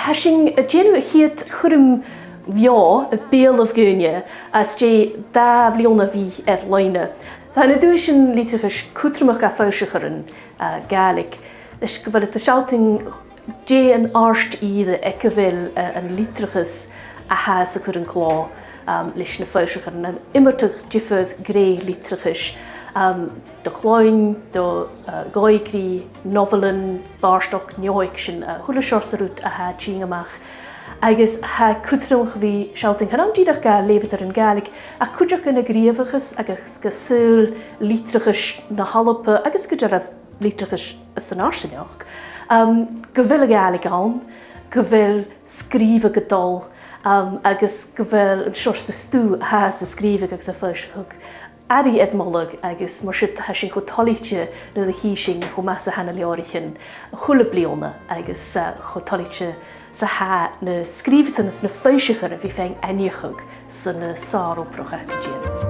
hashing a genuine hiet churum via a bheil of Gurnia as je da vliona vi et leine. So Na Duaisean Litreachais cútramach a fáisicharan Gaelic. Is gyfer y shouting je an arst either ekavil an Litreachais a has a current claw leis na fáisicharan and immertach jiffodd grey Litreachais. De chláin, de gaigri, novelin, barstock, neoic sin hula siarsarút a ha tíngamach. Agus ha cútramach vi shouting hanam dídach ga levetar in Gaelic a cúdach yn y gríomhachas agus gasúl Litreachais na halape agus cúdach Litreachais is an arsinach. Gofil a Gaelic an, gofil scrífa godal, agus gofil yn siorsa stú has a scrífa agus a fáisichach. Adi edmolag agus mar siad hashing go talitse na the hísing go massa hanna leorichin chula bliona agus go talitse sa ha na scríbhtanas na fáisichar a bhí féin ainiachag san na sár ó prochach